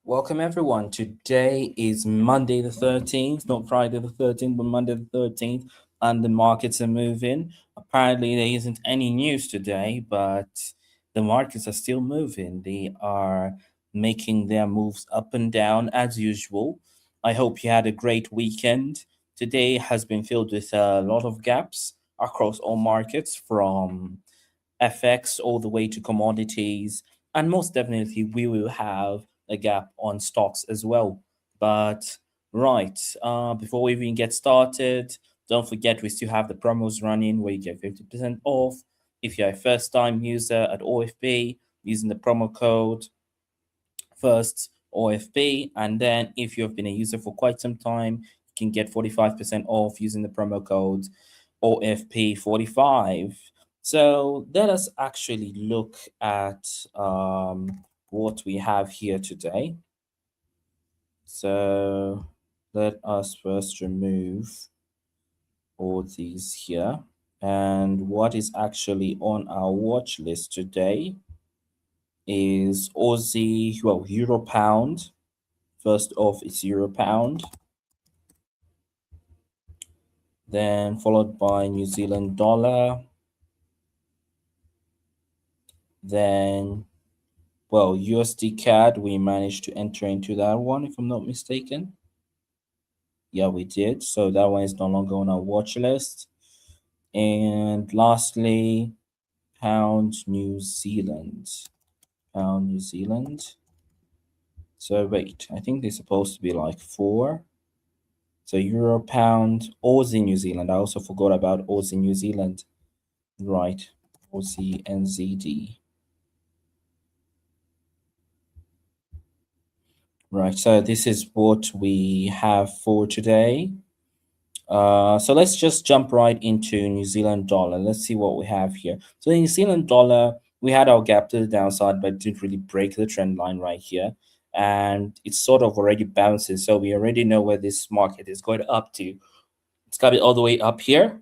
Welcome everyone. Today is Monday the 13th, not Friday the 13th, but Monday the 13th, and the markets are moving. Apparently, there isn't any news today, but the markets are still moving. They are making their moves up and down as usual. I hope you had a great weekend. Today has been filled with a lot of gaps across all markets from FX all the way to commodities, and most definitely we will have a gap on stocks as well. But right, before we even get started, don't forget we still have the promos running where you get 50% off if you're a first-time user at OFP using the promo code first OFP, and then if you've been a user for quite some time, you can get 45% off using the promo code OFP45. So let us actually look at what we have here today. So let us first remove all these here. And what is actually on our watch list today is Aussie, well, Euro Pound. First off is Euro Pound, then followed by New Zealand Dollar, then, well, USD CAD, we managed to enter into that one, if I'm not mistaken. Yeah, we did. So that one is no longer on our watch list. And lastly, Pound New Zealand. Pound New Zealand. So wait, I think they're supposed to be like four. So Euro, Pound, Aussie, New Zealand. I also forgot about Aussie, New Zealand. Right, Aussie, NZD. Right, so this is what we have for today. So let's just jump right into New Zealand dollar. Let's see what we have here. So the New Zealand dollar, we had our gap to the downside, but didn't really break the trend line right here. And it's sort of already bouncing. So we already know where this market is going up to. It's got it all the way up here.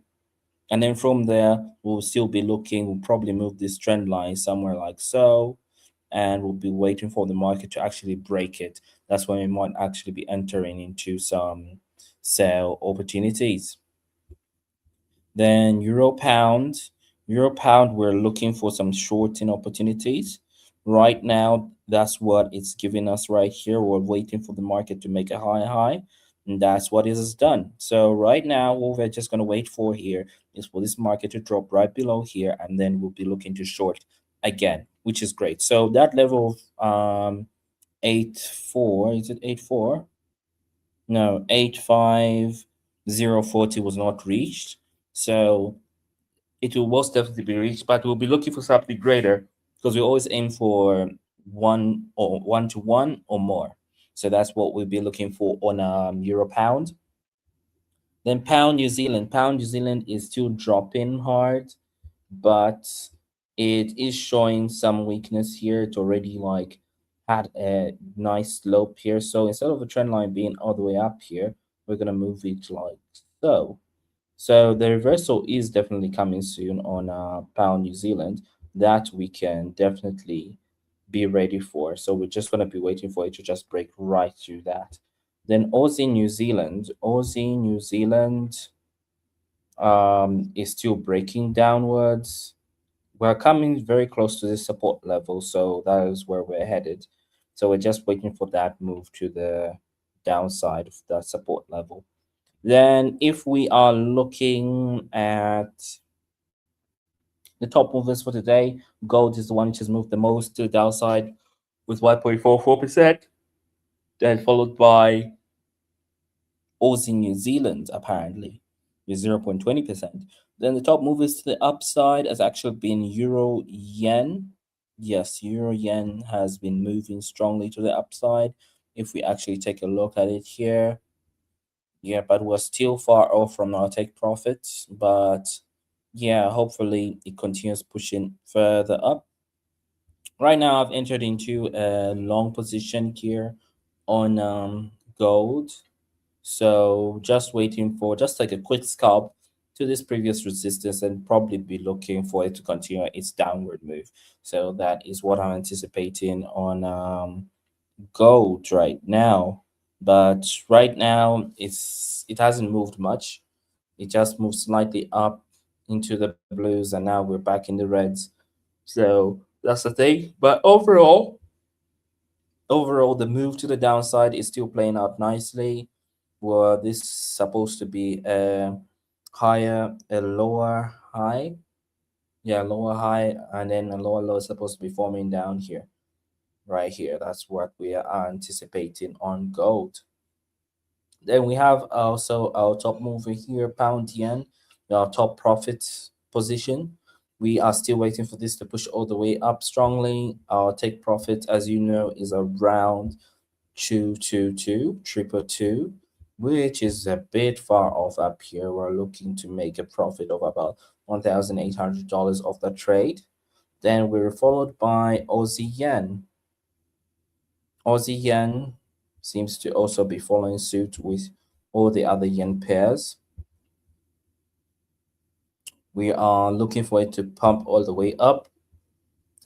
And then from there, we'll still be looking, we'll probably move this trend line somewhere like so. And we'll be waiting for the market to actually break it. That's when we might actually be entering into some sell opportunities. Then Euro pound, we're looking for some shorting opportunities. Right now, that's what it's giving us right here. We're waiting for the market to make a high, and that's what it has done. So right now, what we're just going to wait for here is for this market to drop right below here, and then we'll be looking to short again, which is great. So that level of 8.4, is it 8.4? No, 85040 was not reached. So it will most definitely be reached, but we'll be looking for something greater because we always aim for 1 to 1 or more. So that's what we'll be looking for on Euro Pound. Then Pound New Zealand. Pound New Zealand is still dropping hard, but it is showing some weakness here. It's already like had a nice slope here. So instead of a trend line being all the way up here, we're gonna move it like so. So the reversal is definitely coming soon on Pound New Zealand that we can definitely be ready for. So we're just gonna be waiting for it to just break right through that. Then Aussie New Zealand is still breaking downwards. We're coming very close to the support level, so that is where we're headed. So we're just waiting for that move to the downside of that support level. Then if we are looking at the top movers for today, gold is the one which has moved the most to the downside with 1.44%, then followed by Aussie New Zealand apparently with 0.20%. Then the top movers to the upside has actually been Euro Yen. Yes, Euro Yen has been moving strongly to the upside. If we actually take a look at it here, yeah, but we're still far off from our take profits. But yeah, hopefully it continues pushing further up. Right now, I've entered into a long position here on gold. So just waiting for just like a quick scalp to this previous resistance and probably be looking for it to continue its downward move. So that is what I'm anticipating on gold right now, but right now it hasn't moved much. It just moved slightly up into the blues, and now we're back in the reds. So that's the thing. But overall, the move to the downside is still playing out nicely. Well, this is supposed to be a lower high, yeah, lower high, and then a lower low is supposed to be forming down here, right here. That's what we are anticipating on gold. Then we have also our top mover here, pound yen, our top profit position. We are still waiting for this to push all the way up strongly. Our take profit, as you know, is around 222, which is a bit far off up here. We're looking to make a profit of about $1,800 of the trade. Then we're followed by Aussie yen. Aussie yen seems to also be following suit with all the other yen pairs. We are looking for it to pump all the way up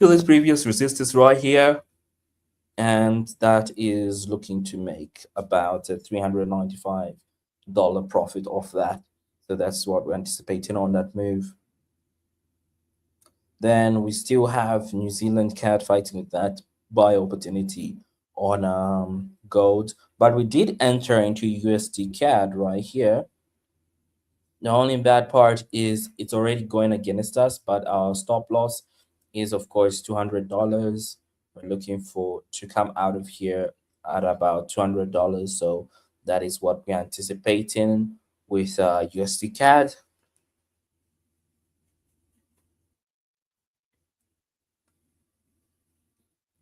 to this previous resistance right here. And that is looking to make about a $395 profit off that. So that's what we're anticipating on that move. Then we still have New Zealand CAD fighting with that buy opportunity on gold, but we did enter into USD CAD right here. The only bad part is it's already going against us, but our stop loss is of course $200. We're looking for to come out of here at about $200. So that is what we're anticipating with USD CAD.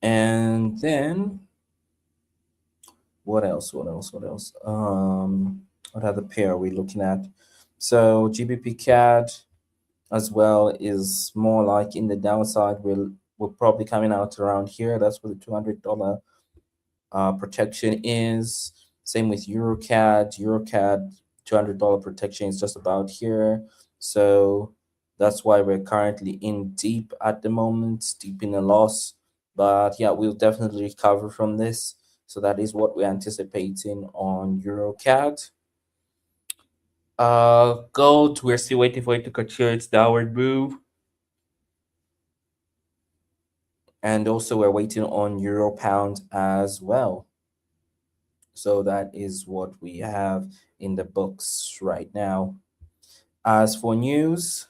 And then what else? What else? What else? What other pair are we looking at? So GBP CAD as well is more like in the downside. We're probably coming out around here. That's where the $200 protection is. Same with EuroCAD. EuroCAD $200 protection is just about here. So that's why we're currently in deep at the moment, deep in a loss. But yeah, we'll definitely recover from this. So that is what we're anticipating on EuroCAD. Gold, we're still waiting for it to continue its downward move. And also we're waiting on Euro Pound as well. So that is what we have in the books right now. As for news,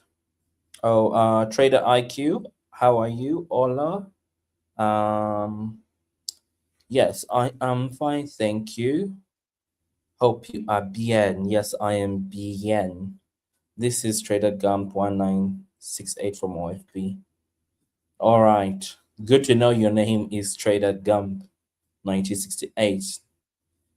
Trader IQ, how are you, Ola? Yes, I am fine, thank you. Hope you are bien. Yes, I am bien. This is Trader Gump 1968 from OFP. All right. Good to know your name is Trader Gump 1968.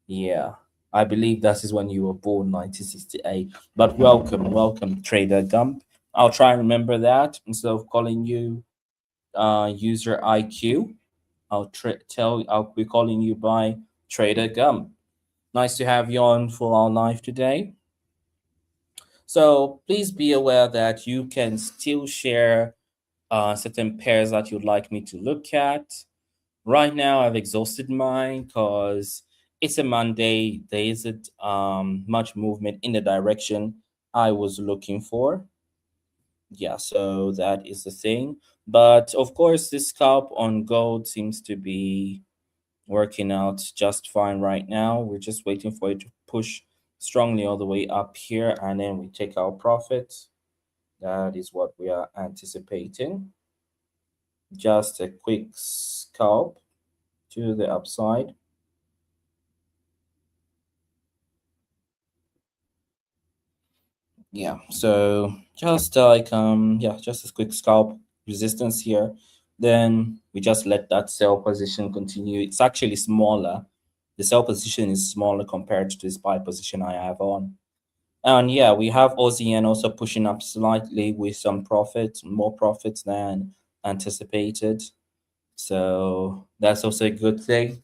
Yeah. I believe that is when you were born, 1968. But welcome, Trader Gump. I'll try and remember that instead of calling you user IQ. I'll be calling you by Trader Gump. Nice to have you on for our live today. So please be aware that you can still share certain pairs that you'd like me to look at. Right now, I've exhausted mine because it's a Monday. There isn't much movement in the direction I was looking for. Yeah, so that is the thing. But of course, this scalp on gold seems to be working out just fine right now. We're just waiting for it to push strongly all the way up here, and then we take our profit. That is what we are anticipating. Just a quick scalp to the upside. Yeah, so just just a quick scalp resistance here. Then we just let that sell position continue. It's actually smaller. The sell position is smaller compared to this buy position I have on. And yeah, we have Aussie yen also pushing up slightly with some profits, more profits than anticipated. So that's also a good thing.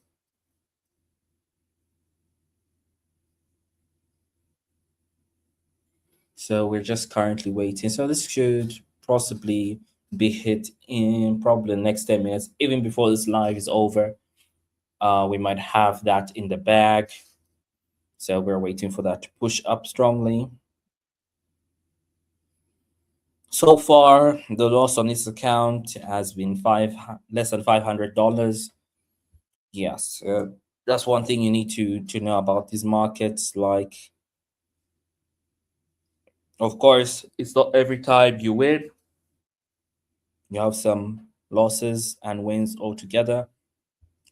So we're just currently waiting. So this should possibly be hit in probably the next 10 minutes, even before this live is over. We might have that in the bag. So we're waiting for that to push up strongly. So far, the loss on this account has been less than $500. Yes, that's one thing you need to know about these markets. Like, of course, it's not every time you win. You have some losses and wins altogether.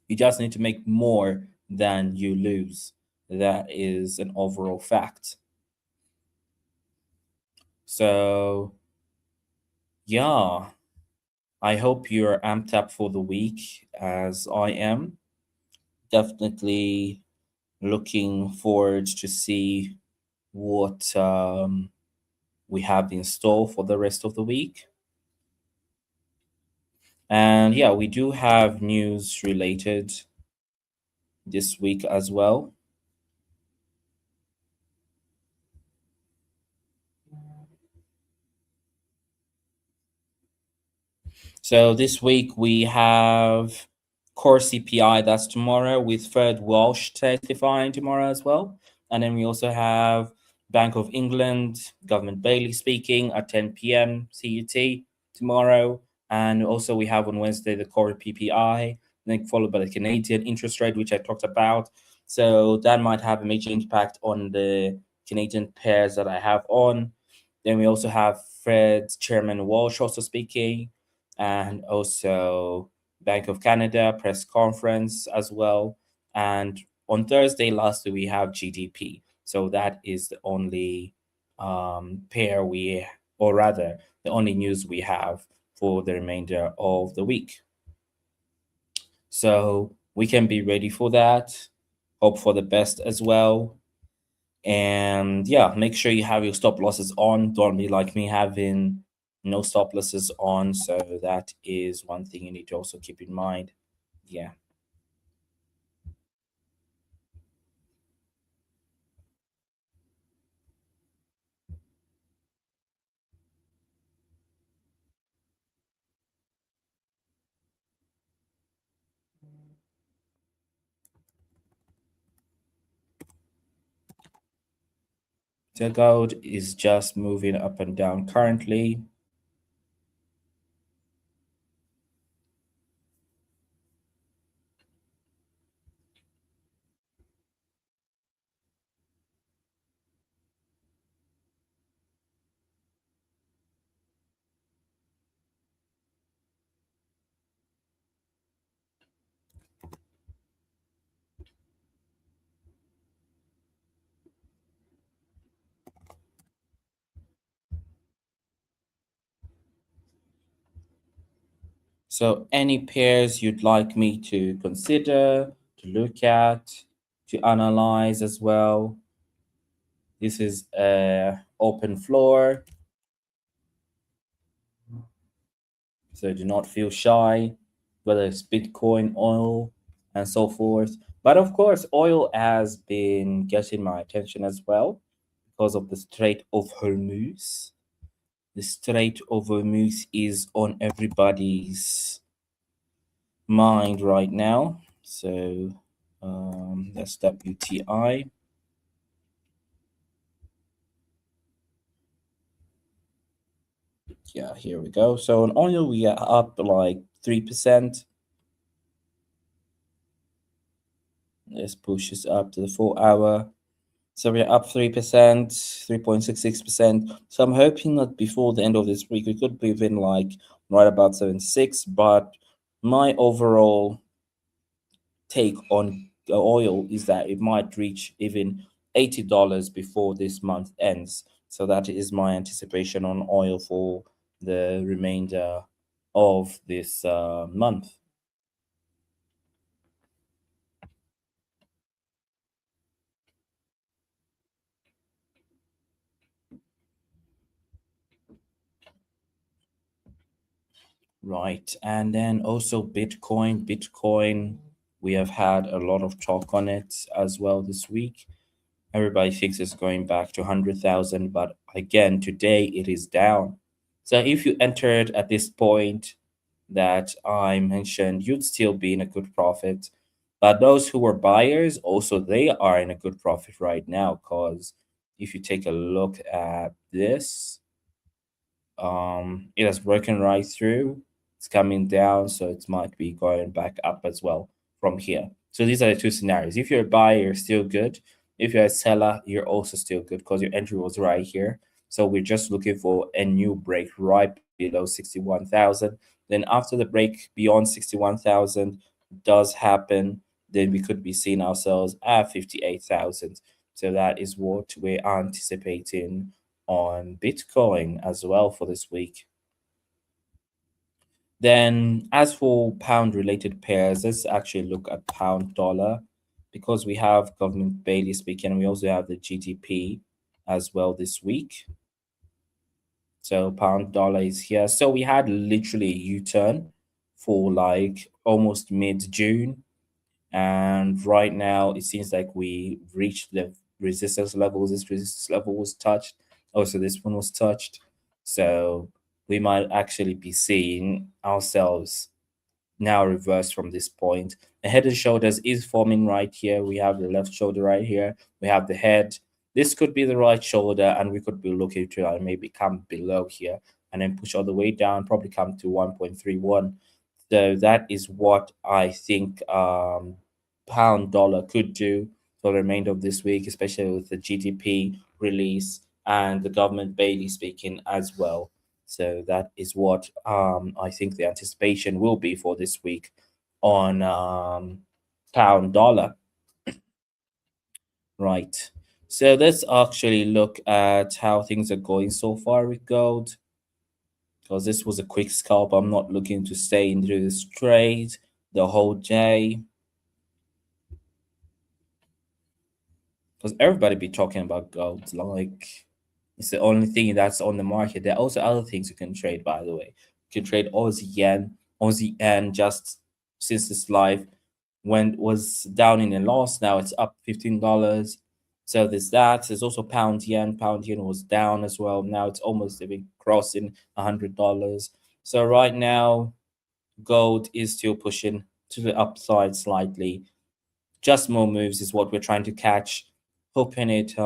You just need to make more than you lose. That is an overall fact. So, yeah, I hope you're amped up for the week as I am. Definitely looking forward to see what we have in store for the rest of the week. And yeah, we do have news related this week as well. So this week we have core CPI, that's tomorrow, with Fred Walsh testifying tomorrow as well. And then we also have Bank of England, Government Bailey speaking at 10 p.m. CUT tomorrow. And also we have on Wednesday the core PPI, then followed by the Canadian interest rate, which I talked about. So that might have a major impact on the Canadian pairs that I have on. Then we also have Fed Chairman Walsh also speaking, and also Bank of Canada press conference as well. And on Thursday, lastly, we have GDP. So that is the only pair we, or rather, the only news we have for the remainder of the week. So we can be ready for that. Hope for the best as well. And yeah, make sure you have your stop losses on. Don't be like me having no stop losses on. So that is one thing you need to also keep in mind. Yeah. The gold is just moving up and down currently. So any pairs you'd like me to consider, to look at, to analyze as well. This is a open floor, so do not feel shy, whether it's Bitcoin, oil, and so forth. But of course, oil has been getting my attention as well because of the Strait of Hormuz. The Strait of Hormuz is on everybody's mind right now. So that's WTI. Yeah, here we go. So on oil, we are up like 3%. Let's push this up to the 4 hour. So we're up 3%, 3.66%. So I'm hoping that before the end of this week, we could be within like right about 76. But my overall take on oil is that it might reach even $80 before this month ends. So that is my anticipation on oil for the remainder of this month. Right. And then also Bitcoin. Bitcoin, we have had a lot of talk on it as well this week. Everybody thinks it's going back to 100,000, but again, today it is down. So if you entered at this point that I mentioned, you'd still be in a good profit. But those who were buyers, also they are in a good profit right now because if you take a look at this, it has broken right through. It's coming down, so it might be going back up as well from here. So these are the two scenarios. If you're a buyer, you're still good. If you're a seller, you're also still good because your entry was right here. So we're just looking for a new break right below 61,000. Then after the break beyond 61,000 does happen, then we could be seeing ourselves at 58,000. So that is what we're anticipating on Bitcoin as well for this week. Then, as for pound related pairs, let's actually look at pound dollar because we have government Bailey speaking and we also have the GDP as well this week. So, pound dollar is here. So, we had literally a U turn for like almost mid June. And right now, it seems like we reached the resistance levels. This resistance level was touched. Also, this one was touched. So we might actually be seeing ourselves now reversed from this point. The head and shoulders is forming right here. We have the left shoulder right here. We have the head. This could be the right shoulder, and we could be looking to maybe come below here and then push all the way down, probably come to 1.31. So that is what I think pound dollar could do for the remainder of this week, especially with the GDP release and the government Bailey speaking as well. So that is what I think the anticipation will be for this week on pound dollar. Right. So let's actually look at how things are going so far with gold. Because this was a quick scalp. I'm not looking to stay into this trade the whole day. Because everybody be talking about gold. Like it's the only thing that's on the market. There are also other things you can trade, by the way. You can trade Aussie yen. Aussie yen just since this live was down in the loss. Now it's up $15. So there's that. There's also pound yen. Pound yen was down as well. Now it's almost even crossing $100. So right now, gold is still pushing to the upside slightly. Just more moves is what we're trying to catch, hoping it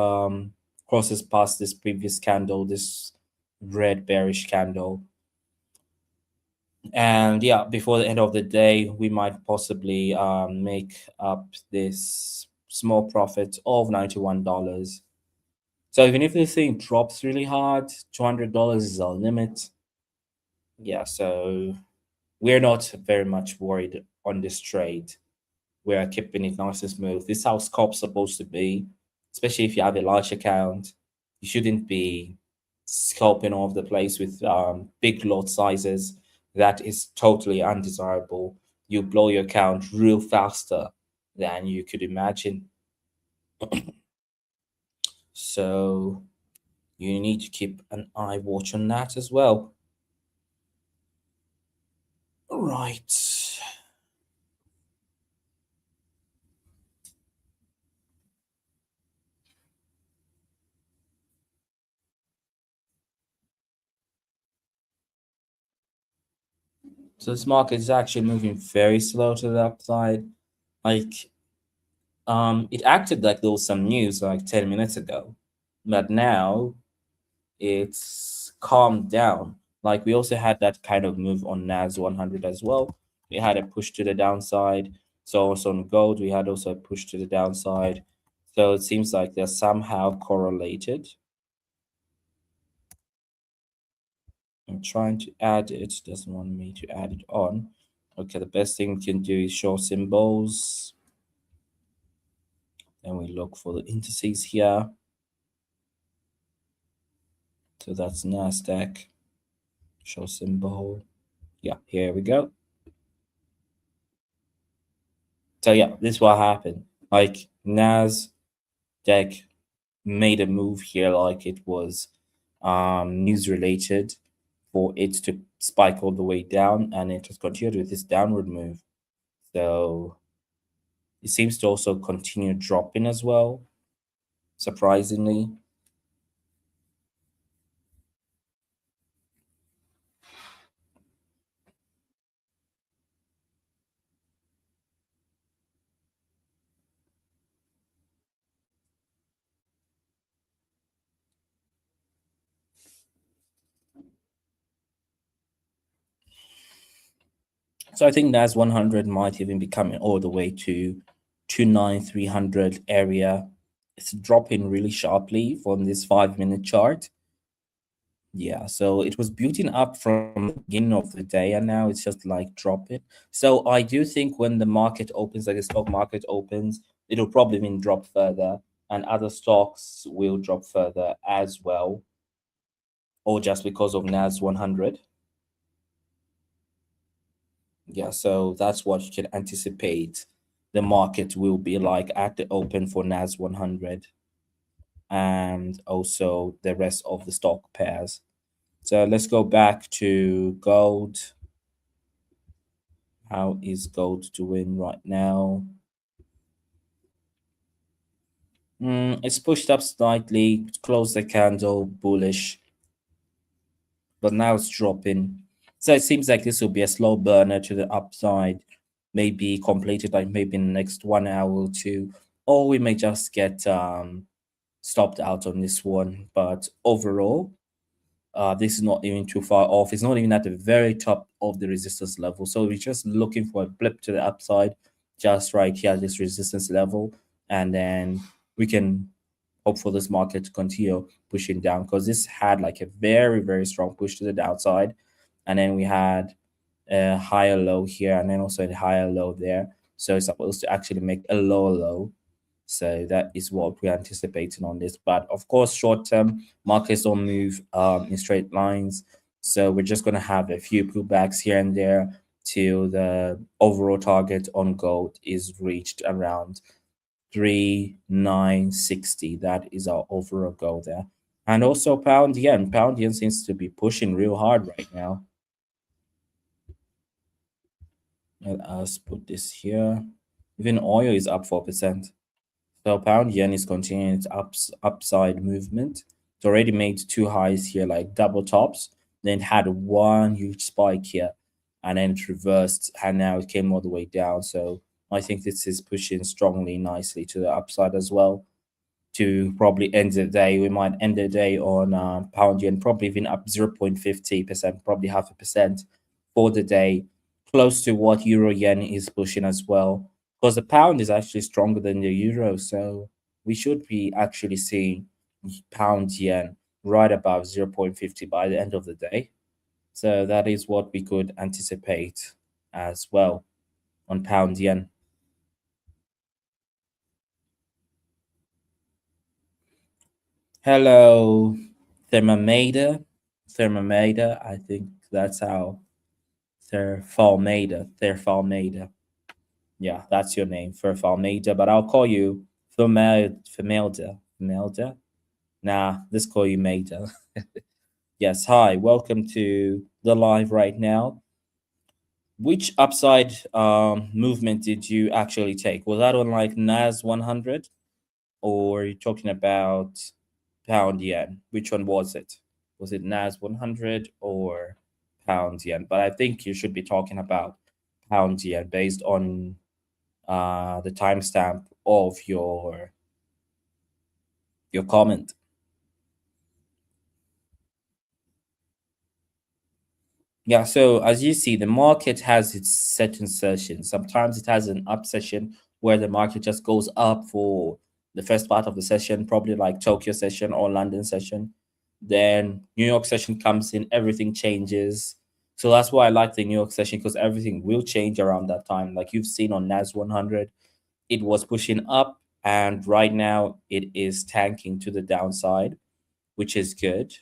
crosses past this previous candle, this red bearish candle. And yeah, before the end of the day, we might possibly make up this small profit of $91. So even if this thing drops really hard, $200 is our limit. Yeah, so we're not very much worried on this trade. We're keeping it nice and smooth. This is how scalp's supposed to be, especially if you have a large account. You shouldn't be scalping all over the place with big lot sizes. That is totally undesirable. You blow your account real faster than you could imagine. So you need to keep an eye watch on that as well. Right. So this market is actually moving very slow to the upside. Like it acted like there was some news like 10 minutes ago, but now it's calmed down. Like we also had that kind of move on NAS 100 as well. We had a push to the downside. So also on gold, we had also a push to the downside. So it seems like they're somehow correlated. I'm trying to add it, doesn't want me to add it on. Okay, the best thing we can do is show symbols. Then we look for the indices here. So that's NASDAQ. Show symbol. Yeah, here we go. So yeah, this is what happened. Like NASDAQ made a move here like it was news related for it to spike all the way down and it has continued with this downward move. So it seems to also continue dropping as well, surprisingly. So I think that's 100 might even be coming all the way to 29300 area. It's dropping really sharply from this 5 minute chart. Yeah, so it was building up from the beginning of the day and now it's just like dropping. So I do think when the market opens, like the stock market opens, it'll probably even drop further and other stocks will drop further as well, or just because of NAS 100. Yeah, so that's what you can anticipate the market will be like at the open for NAS 100 and also the rest of the stock pairs. So let's go back to gold. How is gold doing right now? It's pushed up slightly, closed the candle bullish, but now it's dropping. So it seems like this will be a slow burner to the upside, maybe completed like maybe in the next 1 hour or two, or we may just get stopped out on this one. But overall, this is not even too far off. It's not even at the very top of the resistance level. So we're just looking for a blip to the upside, just right here at this resistance level, and then we can hope for this market to continue pushing down because this had like a very very strong push to the downside, and then we had a higher low here, and then also a higher low there. So it's supposed to actually make a lower low. So that is what we're anticipating on this. But of course, short term markets don't move in straight lines. So we're just going to have a few pullbacks here and there till the overall target on gold is reached around 3960. That is our overall goal there. And also pound yen. Pound yen seems to be pushing real hard right now. Let us put this here. Even oil is up 4%. So pound yen is continuing its upside movement. It's already made two highs here, like double tops. Then it had one huge spike here, and then it reversed, and now it came all the way down. So I think this is pushing strongly, nicely to the upside as well. To probably end the day, we might end the day on pound yen, probably even up 0.50%, probably 0.5% for the day, close to what euro yen is pushing as well. Because the pound is actually stronger than the euro, so we should be actually seeing pound yen right above 0.50 by the end of the day. So that is what we could anticipate as well on pound yen. Hello, Thermomada. Thermomada. I think that's how Therfalmada. Yeah, that's your name, Therfalmada. But I'll call you Femelda. Femelda? Nah, let's call you Maida. Yes, hi. Welcome to the live right now. Which upside movement did you actually take? Was that on like NAS 100? Or are you talking about pound yen? Which one was it? Was it NAS 100 or pound yen? But I think you should be talking about pound yen based on the timestamp of your comment. Yeah, so as you see, the market has its certain sessions. Sometimes it has an up session where the market just goes up for the first part of the session, probably like Tokyo session or London session. Then New York session comes in, everything changes. So that's why I like the New York session because everything will change around that time. Like you've seen on NAS 100, it was pushing up, and right now it is tanking to the downside, which is good.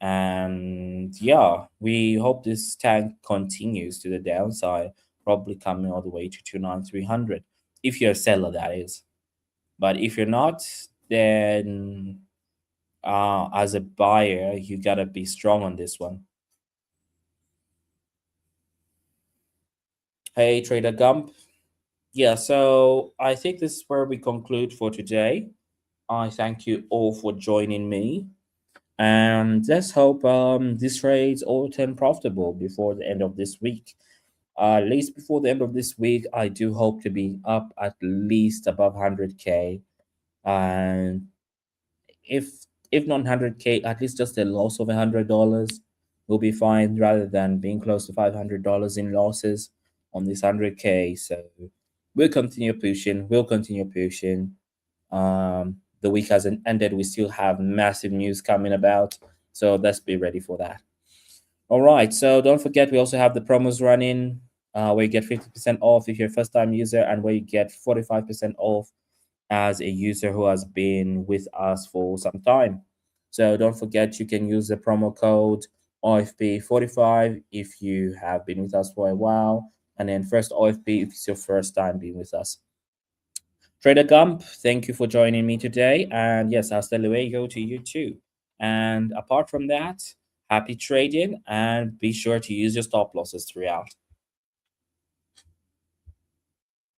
And yeah, we hope this tank continues to the downside, probably coming all the way to 29300 if you're a seller, that is. But if you're not, then as a buyer, you gotta be strong on this one. Hey, Trader Gump. Yeah, so I think this is where we conclude for today. I thank you all for joining me. And let's hope these trades all turn profitable before the end of this week. At least before the end of this week, I do hope to be up at least above 100K. And if if not 100K, at least just a loss of $100. we'll be fine rather than being close to $500 in losses on this 100K. So we'll continue pushing. We'll continue pushing. The week hasn't ended. We still have massive news coming about. So let's be ready for that. All right. So don't forget, we also have the promos running where you get 50% off if you're a first time user, and where you get 45% off as a user who has been with us for some time. So don't forget, you can use the promo code OFP45 if you have been with us for a while, and then first OFP if it's your first time being with us. Trader Gump, thank you for joining me today. And yes, hasta luego to you too. And apart from that, happy trading and be sure to use your stop losses throughout.